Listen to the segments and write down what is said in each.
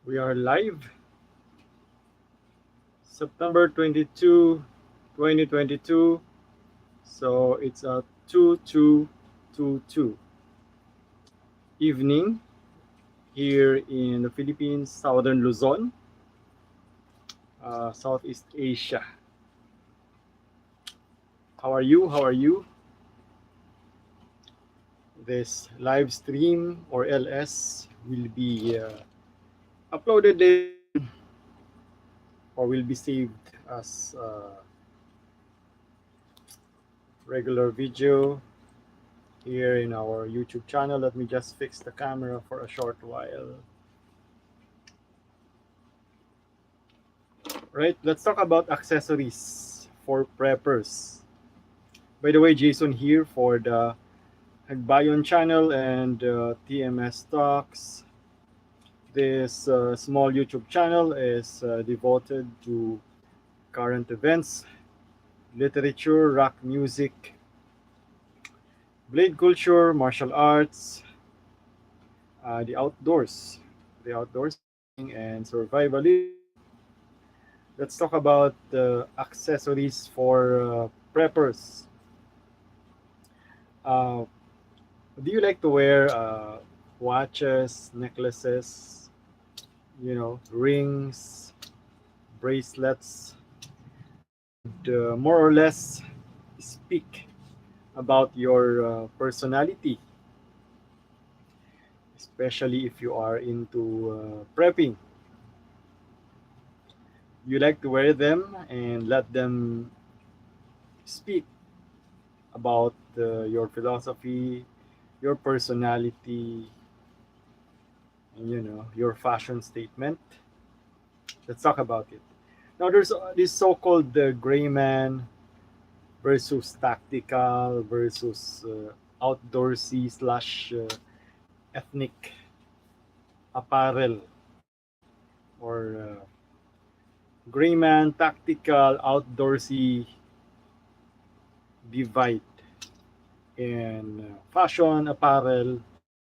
We are live September 22, 2022. So it's a 2222 evening here in the Philippines, Southern Luzon, Southeast Asia. How are you? How are you? This live stream or LS will be uploaded later on or will be saved as regular video here in our YouTube channel. Let me just fix the camera for a short while. Right, let's talk about accessories for preppers. By the way, Jason here for the Hagbayon Channel and TMS Talks. This small YouTube channel is devoted to current events, literature, rock music, blade culture, martial arts, the outdoors, and survivalism. Let's talk about accessories for preppers. Uh, do you like to wear watches, necklaces, rings, bracelets that would more or less speak about your personality, especially if you are into prepping? You like to wear them and let them speak about your philosophy, your personality, and your fashion statement. Let's talk about it. Now, there's this so-called grayman versus tactical versus outdoorsy slash ethnic apparel or grayman, tactical, outdoorsy divide in fashion apparel,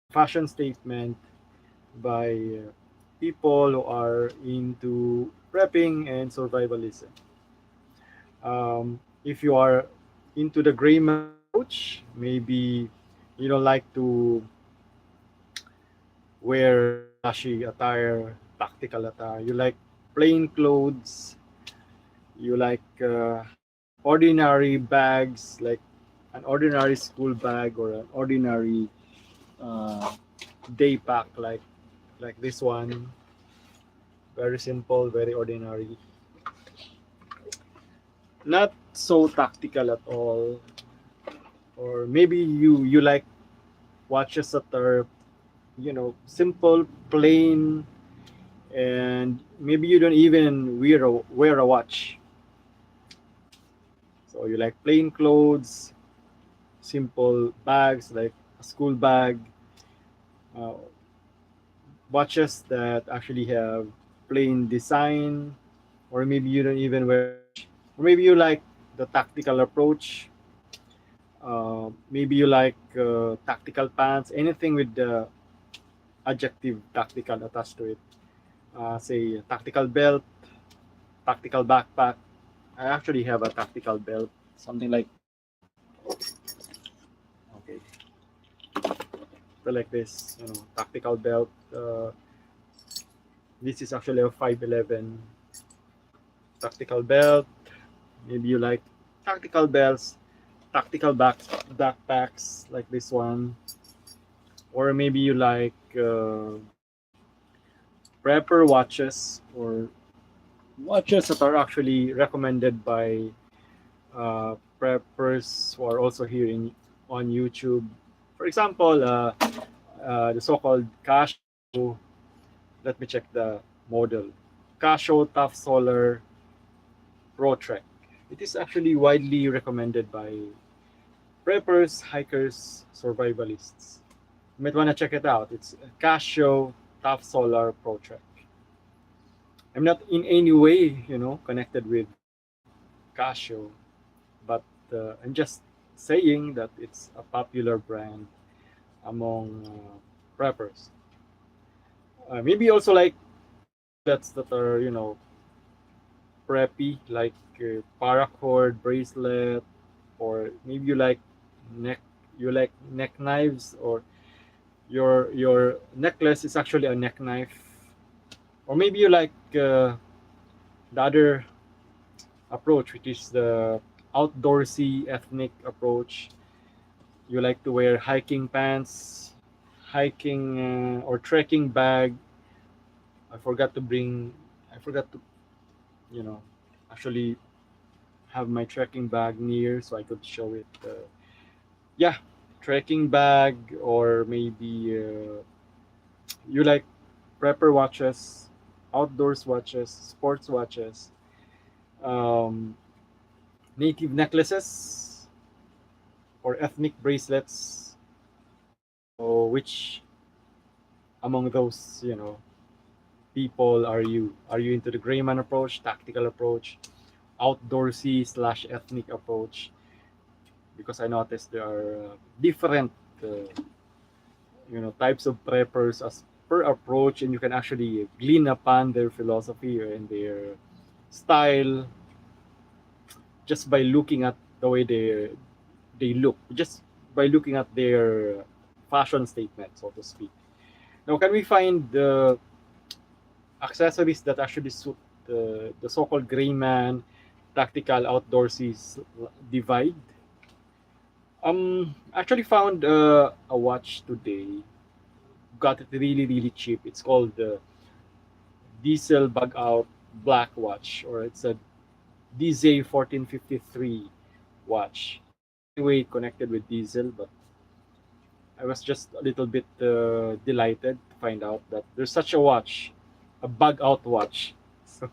fashion statement by people who are into prepping and survivalism. If you are into the grayman approach, maybe you don't like to wear flashy attire, tactical attire. You like plain clothes. You like ordinary bags, like an ordinary school bag or an ordinary uh, day pack, like this one. Very simple, very ordinary. Not so tactical at all. Or maybe you like watches that are simple, plain, and maybe you don't even wear a watch. So you like plain clothes, simple bags like a school bag, uh, watches that actually have plain design, or maybe you don't even wear a watch, or maybe you like the tactical approach. Maybe you like tactical pants, anything with the adjective tactical attached to it. Say tactical belt, tactical backpack. I actually have a tactical belt, something like okay, like this, tactical belt. This is actually a 511 tactical belt. Maybe you like tactical belts, tactical backpacks like this one, or maybe you like prepper watches or watches that are actually recommended by preppers who are also here on YouTube. For example, the so-called Casio. Let me check the model. Casio Tough Solar Pro Trek. It is actually widely recommended by preppers, hikers, survivalists. You might want to check it out. It's Casio Tough Solar Pro Trek. I'm not in any way, connected with Casio, but I'm just saying that it's a popular brand among preppers. Maybe also like bracelets that are, preppy, like paracord bracelet, or maybe neck you like neck knives, or your necklace is actually a neck knife, or maybe you like the other approach, which is the outdoorsy ethnic approach. You like to wear hiking pants, hiking or trekking bag. I forgot to bring. I forgot to, you know, actually have my trekking bag near so I could show it. Yeah, trekking bag, or maybe you like prepper watches, outdoors watches, sports watches, um, native necklaces, or ethnic bracelets. So, which among those, people are you? Are you into the grayman approach, tactical approach, outdoorsy slash ethnic approach? Because I noticed there are different, types of preppers as per approach, and you can actually glean upon their philosophy and their style just by looking at the way they look, just by looking at their fashion statement, so to speak. Now, can we find the accessories that actually suit the so-called gray man, tactical outdoorsy divide? Actually found a watch today. Got it really really cheap. It's called the Diesel Bug Out Black Watch, or it's a DJ 1453 watch. Anyway, connected with Diesel, but I was just a little bit delighted to find out that there's such a watch, a bug out watch. So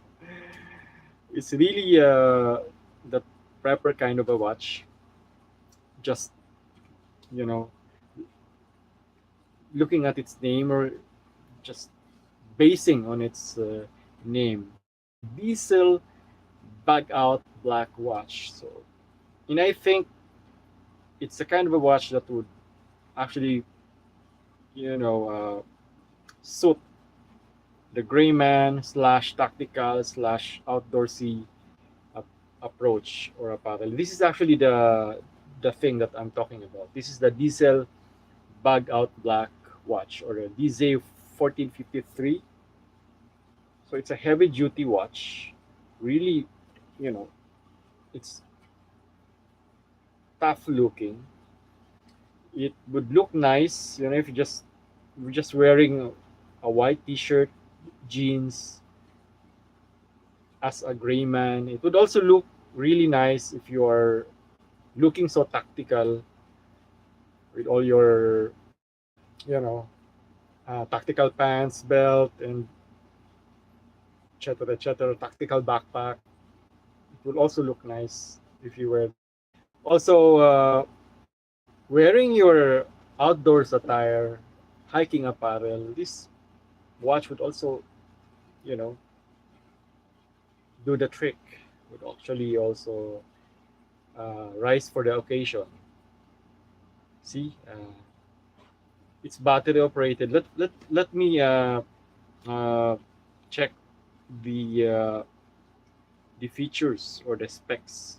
it's really the prepper kind of a watch. Just, you know, looking at its name, or just basing on its name, Diesel Bug Out Black Watch. So, and I think it's the kind of a watch that would actually, suit the gray man slash tactical slash outdoorsy approach or apparel. This is actually the thing that I'm talking about. This is the Diesel Bug Out Black watch, or the DJ 1453. So it's a heavy duty watch. Really, you know, it's tough looking. It would look nice, if you're just wearing a white t-shirt, jeans as a gray man. It would also look really nice if you are looking so tactical with all your, you know, tactical pants, belt, and etc. etc. Tactical backpack. It would also look nice if you wear that. Also, wearing your outdoors attire, hiking apparel, this watch would also, you know, do the trick. Would actually also rise for the occasion. See, it's battery operated. Let me uh, check the the features or the specs.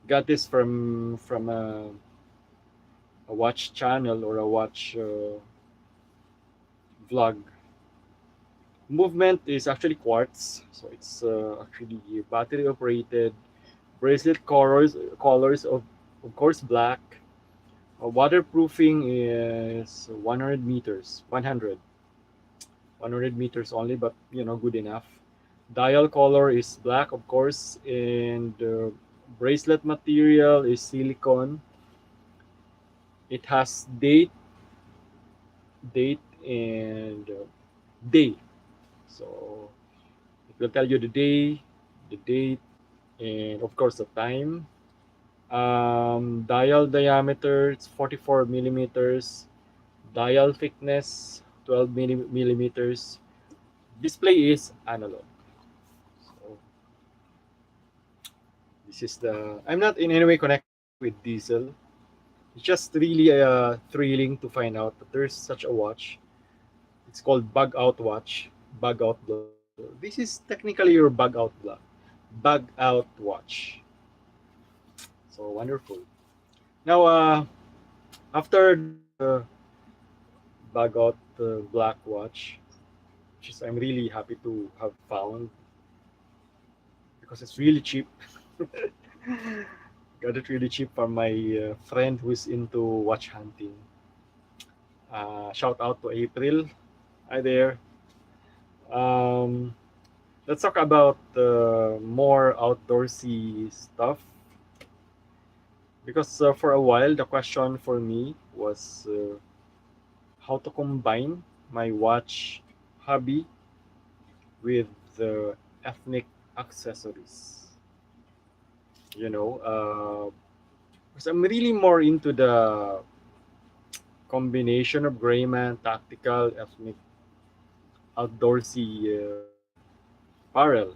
Got this from a watch channel or a watch vlog. Movement is actually quartz, so it's actually battery operated. Bracelet colors of course black. Waterproofing is 100 meters, 100 meters only, but good enough. Dial color is black, of course, and bracelet material is silicone. It has date, and day. So it will tell you the date, and of course the time. Dial diameter, it's 44 millimeters. Dial thickness 12 millimeters. Display is analog. So this is the. I'm not in any way connected with Diesel. It's just really thrilling to find out that there's such a watch. It's called Bug Out Watch, Bug Out Black. This is technically your bug out watch. So wonderful. Now, after the bug out black watch, which is I'm really happy to have found because it's really cheap. Got it really cheap from my friend who's into watch hunting. Shout out to April. Hi there. Um, let's talk about more outdoorsy stuff because for a while the question for me was how to combine my watch hobby with the ethnic accessories. You know, because I'm really more into the combination of grayman, tactical, ethnic, outdoorsy apparel.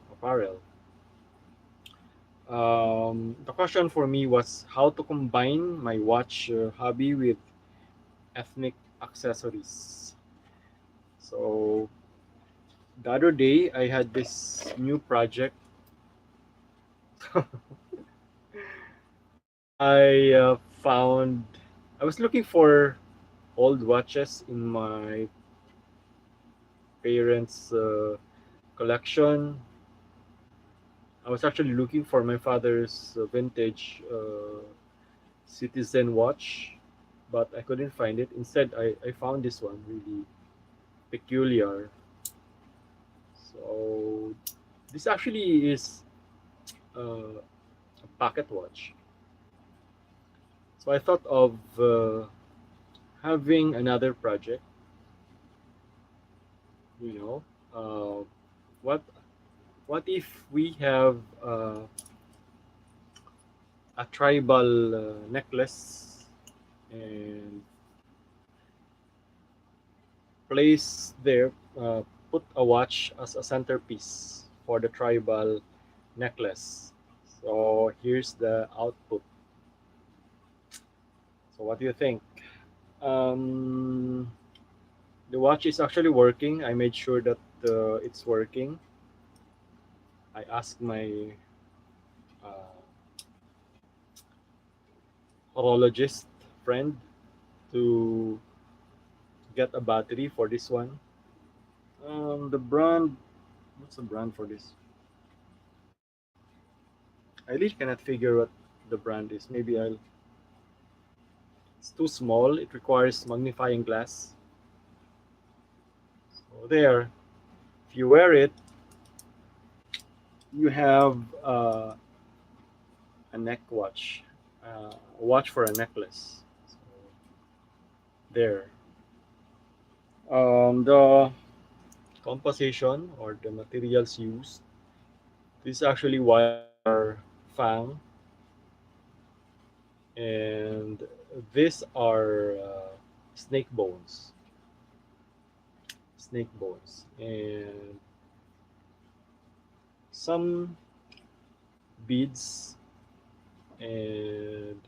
The question for me was how to combine my watch hobby with ethnic accessories. So the other day I had this new project. I found I was looking for old watches in my parents' collection. I was actually looking for my father's vintage Citizen watch, but I couldn't find it. Instead, I found this one really peculiar. So this actually is a pocket watch. So I thought of having another project. You know, what what if we have a tribal necklace and place there, put a watch as a centerpiece for the tribal necklace. So here's the output. So what do you think? Um, the watch is actually working. I made sure that it's working. I asked my uh, horologist friend to get a battery for this one. The brand, what's the brand for this? I really cannot figure what the brand is. Maybe I'll. It's too small. It requires magnifying glass. So there, if you wear it, you have a neck watch, a watch for a necklace. So there. The composition or the materials used. This is actually wire fang, and these are snake bones. Snake bones, and some beads and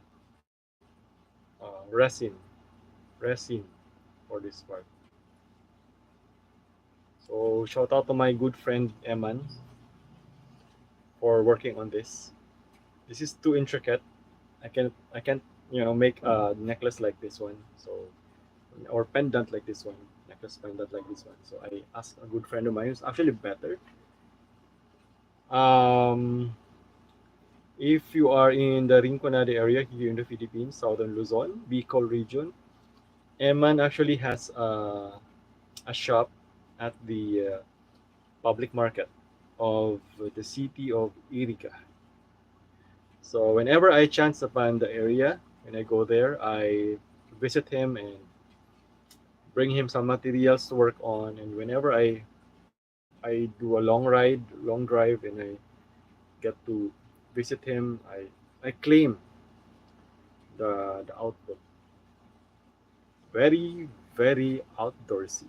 resin for this part. So shout out to my good friend Eman for working on this. This is too intricate. I can't make a necklace like this one. So or pendant like this one, necklace pendant like this one. So I asked a good friend of mine who's actually better. Um, if you are in the Rinconada area here in the Philippines, southern Luzon, Bicol region, Eman actually has a shop at the public market of the city of Iriga. So whenever I chance upon the area, when I go there, I visit him and bring him some materials to work on. And whenever I do a long drive, and I get to visit him, I claim the output. Very very outdoorsy.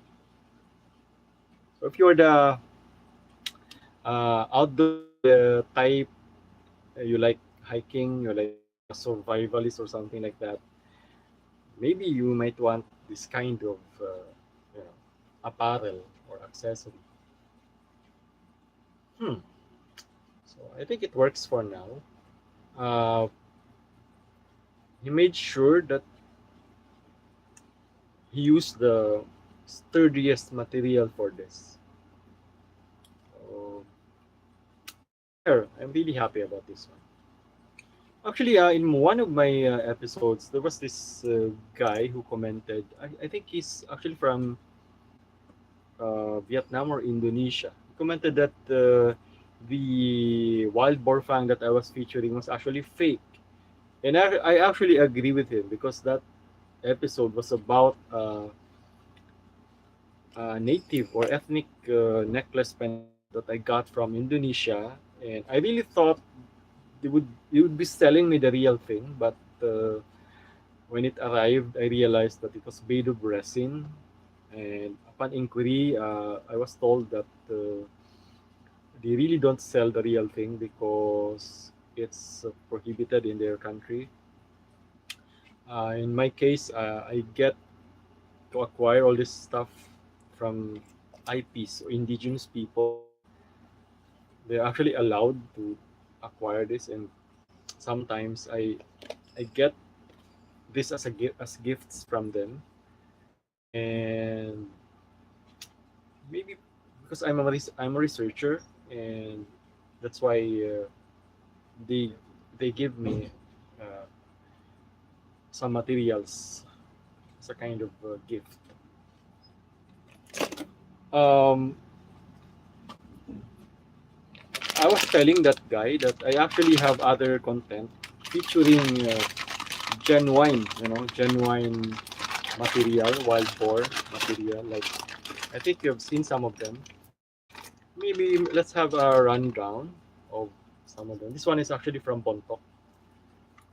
So if you're the outdoorsy type, you like hiking, you like survivalist or something like that, maybe you might want this kind of you know apparel or accessory. Hmm. So I think it works for now. Uh, he made sure that he used the sturdiest material for this. So there, I'm really happy about this one. Actually, in one of my episodes, there was this guy who commented. I think he's actually from Vietnam or Indonesia. He commented that the wild boar fang that I was featuring was actually fake. And I actually agree with him because that episode was about native or ethnic necklace pendant that I got from Indonesia. And I really thought they would be selling me the real thing, but when it arrived, I realized that it was made of resin. And upon inquiry, I was told that they really don't sell the real thing because it's prohibited in their country. In my case, I get to acquire all this stuff from IPs or indigenous people. They're actually allowed to acquire this, and sometimes I get this as as gifts from them, and maybe because I'm a researcher, and that's why they they give me uh, some materials as a kind of gift. Um, I was telling that guy that I actually have other content featuring genuine, genuine material, wild boar material. Like I think you've seen some of them. Maybe let's have a rundown of some of them. This one is actually from Bontok.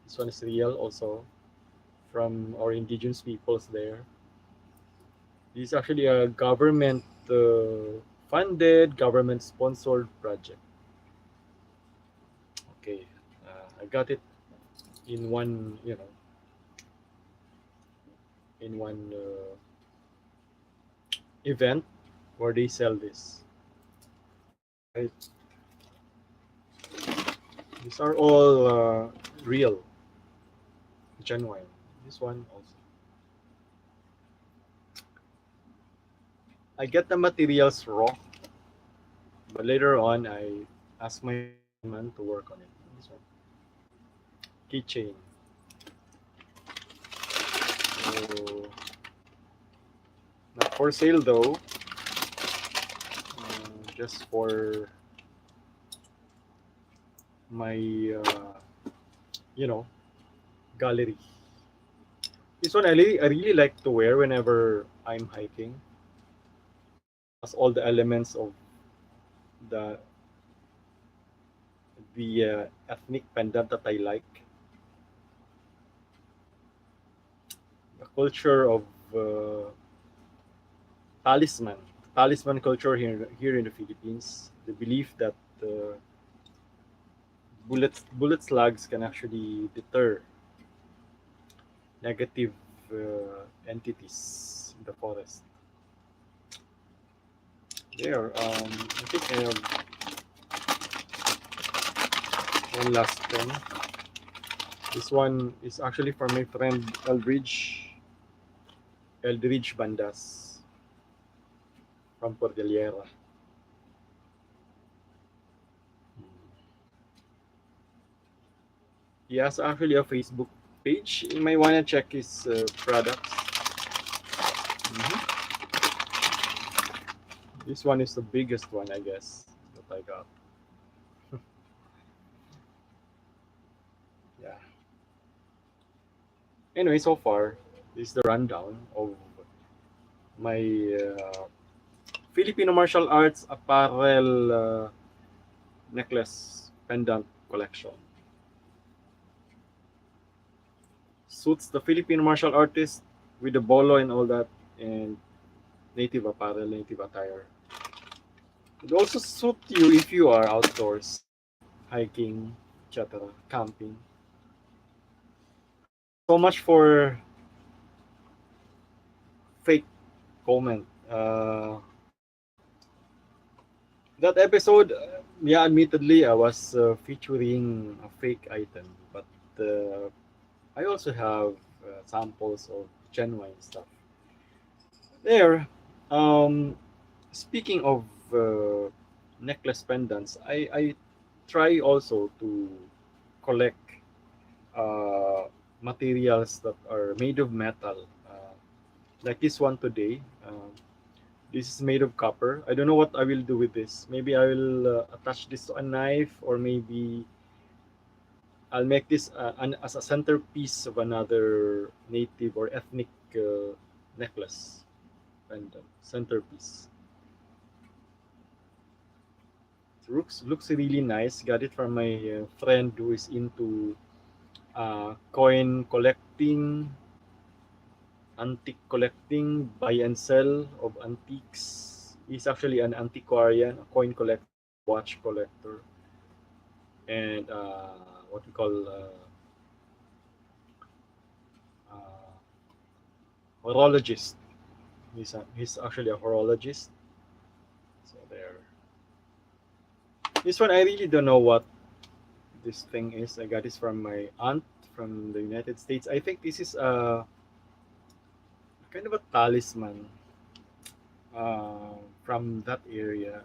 This one is real also from our indigenous peoples there. This is actually a government funded, government sponsored project. Okay, I got it in one, in one event where they sell this. Right? These are all real, genuine. This one also. I get the materials raw, but later on I ask my grayman to work on it. This one, keychain. So not for sale though. Just for my, you know, gallery. This one I really like to wear whenever I'm hiking. Has all the elements of the the ethnic pendant that I like. The culture of uh, talisman, talisman culture here in the Philippines. The belief that bullet slugs can actually deter negative entities in the forest. There, I think I have one last thing. This one is actually from my friend Eldridge Bandas from Cordillera. He has actually a Facebook page. You might want to check his products. Mhm. This one is the biggest one, I guess, that I got. Yeah. Anyway, so far, this is the rundown of my Filipino martial arts apparel necklace pendant collection. Suits the Filipino martial artist with the bolo and all that, and native apparel, native attire. It also suit you if you are outdoors, hiking, etc., camping. So much for fake comment. That episode, yeah, admittedly, I was featuring a fake item, but uh, I also have samples of genuine stuff. There, um, speaking of necklace pendants, I try also to collect uh, materials that are made of metal. Like this one today. This is made of copper. I don't know what I will do with this. Maybe I will attach this to a knife, or maybe I'll make this as a centerpiece of another native or ethnic necklace pendant centerpiece. Looks really nice. Got it from my friend who is into coin collecting, antique collecting, buy and sell of antiques. He's actually an antiquarian, a coin collector, watch collector, and what we call uh, horologist. He's actually a horologist. So there. This one I really don't know what this thing is. I got this from my aunt from the United States. I think this is a kind of a talisman from that area.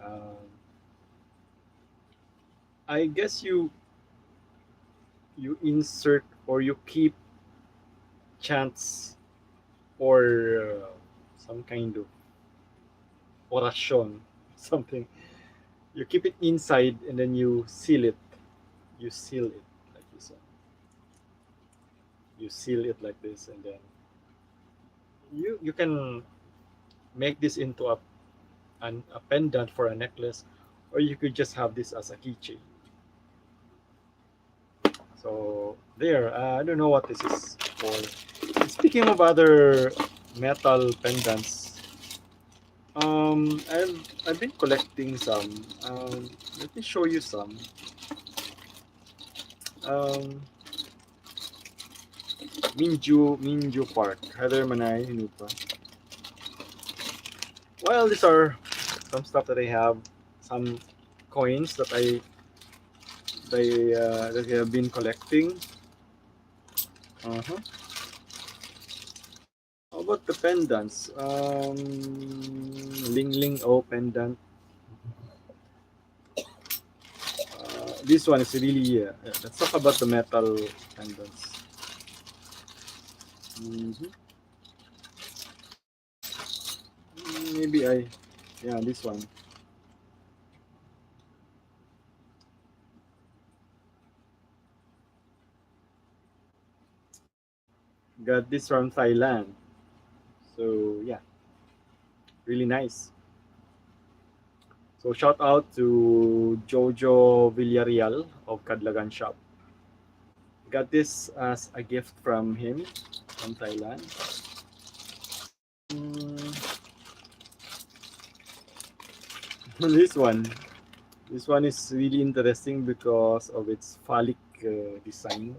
I guess you insert or you keep chants or some kind of orasyon, something. You keep it inside and then you seal it. You seal it like this. You seal it like this, and then you can make this into a pendant for a necklace, or you could just have this as a keychain. So there, I don't know what this is for. Speaking of other metal pendants, I've been collecting some. Let me show you some. Um, Minju Park, Heather Manay, Hinupa. Well, these are some stuff that I have, some coins that I have been collecting. Uh-huh. How about the pendants? Ling Ling O pendant. This one is really. Let's talk about the metal pendants. Mhm. Maybe yeah, this one. Got this from Thailand. So yeah, really nice. So shout out to Jojo Villarreal of Kadlagan Shop. Got this as a gift from him from Thailand. Mm, this one. This one is really interesting because of its phallic design.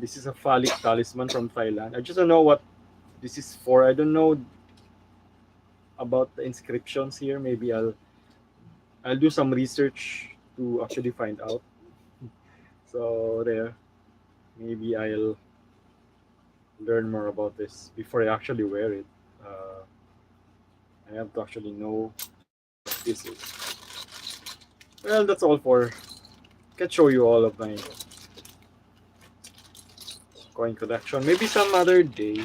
This is a phallic talisman from Thailand. I just don't know what this is for. I don't know about the inscriptions here. Maybe I'll do some research to actually find out. So there, maybe I'll learn more about this before I actually wear it. Uh, I have to actually know what this is. Well, that's all for. Can show you all of my coin collection. Maybe some other day.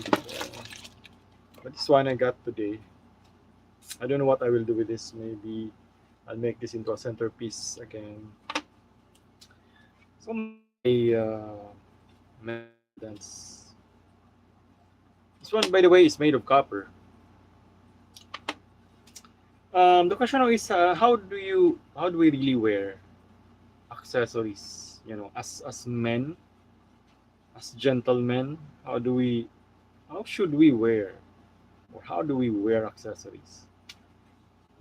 But this one I got today. I don't know what I will do with this. Maybe I'll make this into a centerpiece again. Some of my pendants. This one, by the way, is made of copper. The question now is, how do we really wear accessories? You know, as men, as gentlemen, how should we wear, or how do we wear accessories?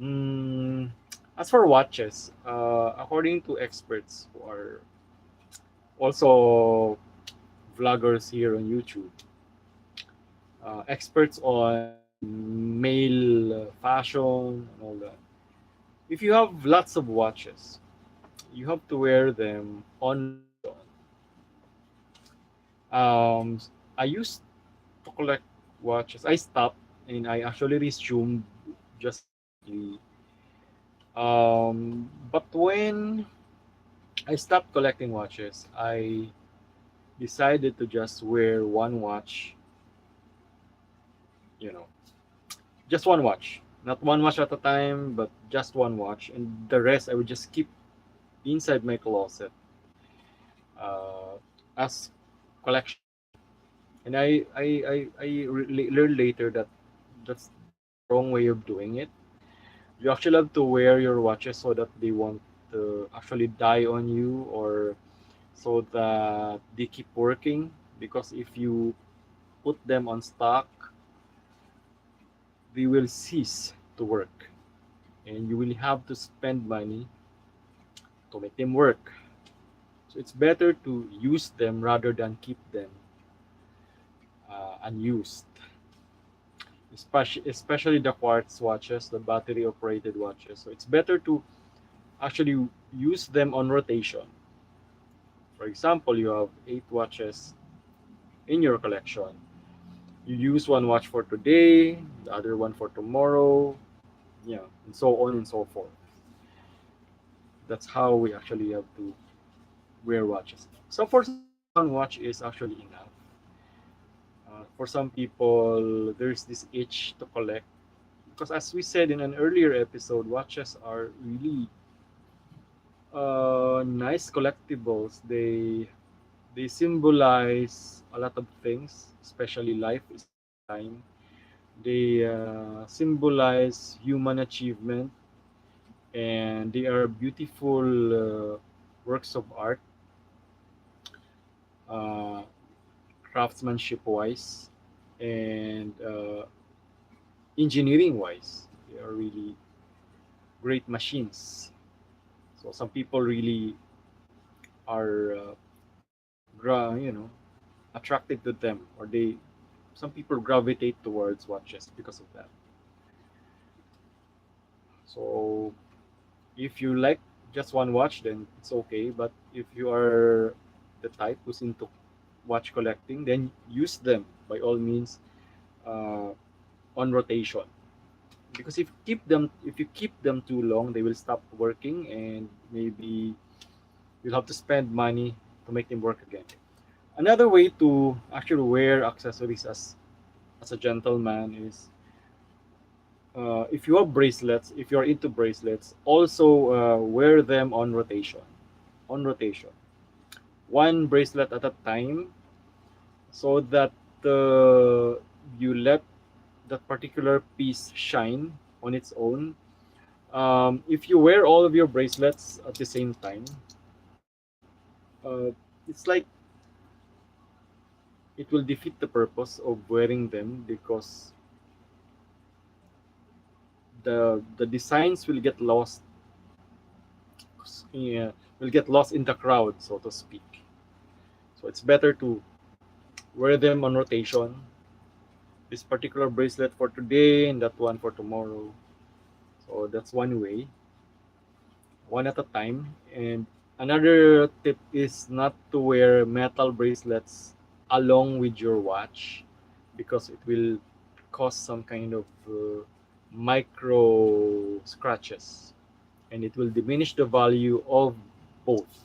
Mm, as for watches, according to experts who are also vloggers here on YouTube, experts on male fashion and all that, If you have lots of watches, you have to wear them on rotation. Um, I used to collect watches. I stopped and I actually resumed just recently. But when I stopped collecting watches, I decided to just wear one watch, you know, just one watch. Not one watch at a time, but just one watch. And the rest I would just keep inside my closet as collection. And I learned later that that's the wrong way of doing it. You actually have to wear your watches so that they won't actually die on you, or so that they keep working. Because if you put them on stock, they will cease to work, and you will have to spend money to make them work. So it's better to use them rather than keep them unused. Especially the quartz watches, the battery operated watches. So it's better to actually use them on rotation. For example, you have 8 watches in your collection. You use one watch for today, the other one for tomorrow, yeah, and so on and so forth. That's how we actually have to wear watches. So for some people, one watch is actually enough. For some people, there's this itch to collect because, as we said in an earlier episode, watches are really nice collectibles. They symbolize a lot of things, especially life is time. They symbolize human achievement, and they are beautiful works of art, uh, craftsmanship wise, and engineering wise. They are really great machines. So some people really are, you know, attracted to them, or they some people gravitate towards watches because of that. So if you like just one watch, then it's okay. But if you are the type who's into watch collecting, then use them by all means uh, on rotation. Because if you keep them too long, they will stop working, and maybe you'll have to spend money to make them work again. Another way to actually wear accessories as a gentleman is, if you have bracelets, if you're into bracelets, also wear them on rotation. On rotation, one bracelet at a time, so that uh, you let that particular piece shine on its own. If you wear all of your bracelets at the same time, it's like it will defeat the purpose of wearing them, because the designs will get lost, yeah, will get lost in the crowd, so to speak. So it's better to wear them on rotation. This particular bracelet for today and that one for tomorrow. So that's one way, one at a time. And another tip is not to wear metal bracelets along with your watch, because it will cause some kind of micro scratches, and it will diminish the value of both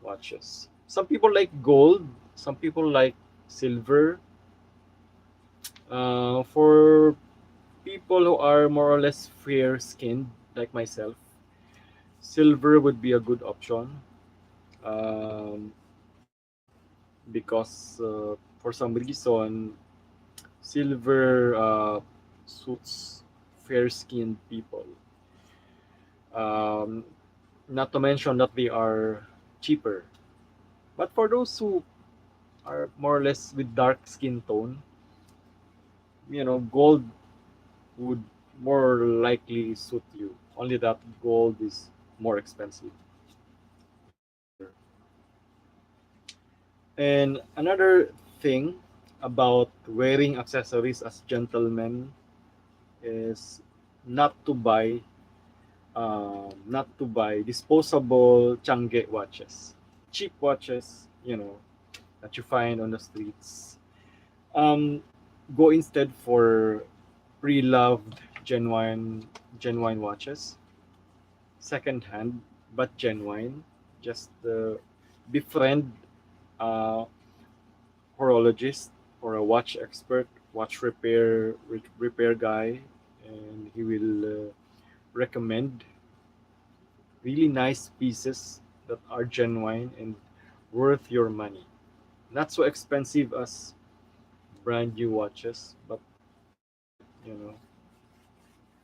watches. Some people like gold, some people like silver. For people who are more or less fair skinned, like myself, silver would be a good option, um, because for some reason, silver suits fair skinned people. Um, Not to mention that they are cheaper. But for those who are more or less with dark skin tone, gold would more likely suit you. Only that gold is more expensive. And another thing about wearing accessories as gentlemen is not to buy not to buy disposable Changge watches, cheap watches, that you find on the streets. Um, Go instead for pre-loved genuine watches, second hand but genuine. Just befriend a horologist or a watch expert, watch repair guy, and he will recommend really nice pieces that are genuine and worth your money. Not so expensive as brand new watches, but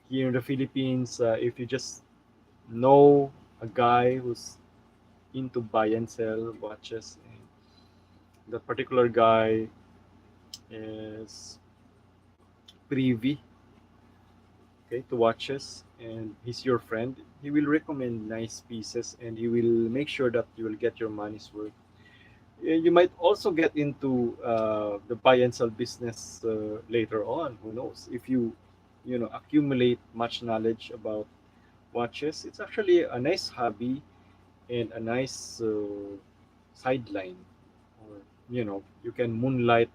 here in the Philippines, if you just know a guy who's into buy and sell watches, and that particular guy is privy, okay, to watches, and he's your friend, he will recommend nice pieces and he will make sure that you will get your money's worth. You might also get into the buy and sell business later on. Who knows? If you accumulate much knowledge about watches, it's actually a nice hobby and a nice sideline. Or you can moonlight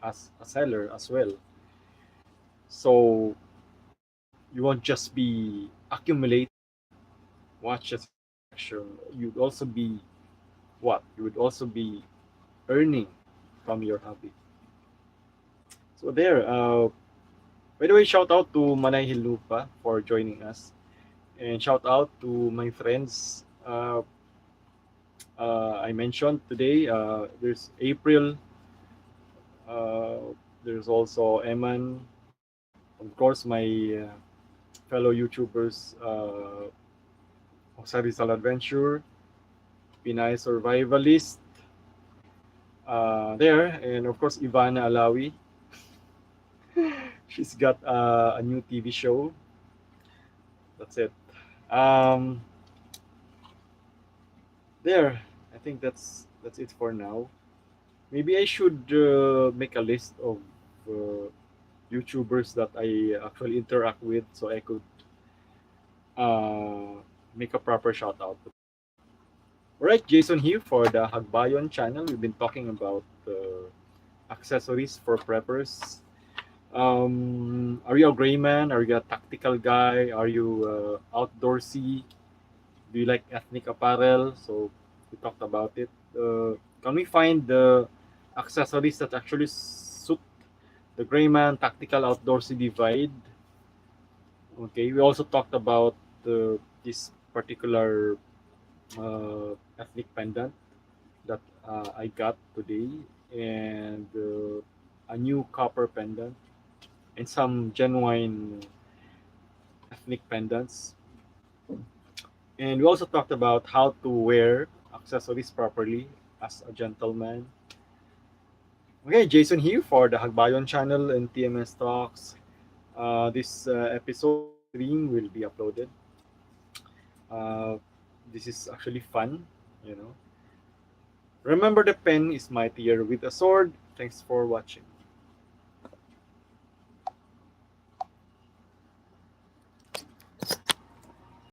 as a seller as well. So you won't just be accumulating watches in your collection. You'd also be what? You would also be earning from your hobby. So there. By the way, shout out to Manay Hilupa for joining us, and shout out to my friends. I mentioned today. There's April. There's also Eman. Of course, my fellow YouTubers, Osarisal Adventure, Pinay Survivalist, there, and of course Ivana Alawi. She's got a new TV show. That's it. Um, there. I think that's it for now. Maybe I should make a list of uh, YouTubers that I actually interact with, so I could uh, make a proper shout out. All right, Jason here for the Hagbayon channel. We've been talking about accessories for preppers. Are you a grayman? Are you a tactical guy? Are you outdoorsy? Do you like ethnic apparel? So we talked about it. Can we find the accessories that actually suit the grayman tactical outdoorsy divide? Okay, we also talked about this particular ethnic pendant that I got today, and a new copper pendant, and some genuine ethnic pendants. And we also talked about how to wear accessories properly as a gentleman. Okay, Jason here for the Hagbayon channel and TMS Talks. This episode stream will be uploaded. Uh, this is actually fun, you know. Remember, the pen is mightier with a sword. Thanks for watching.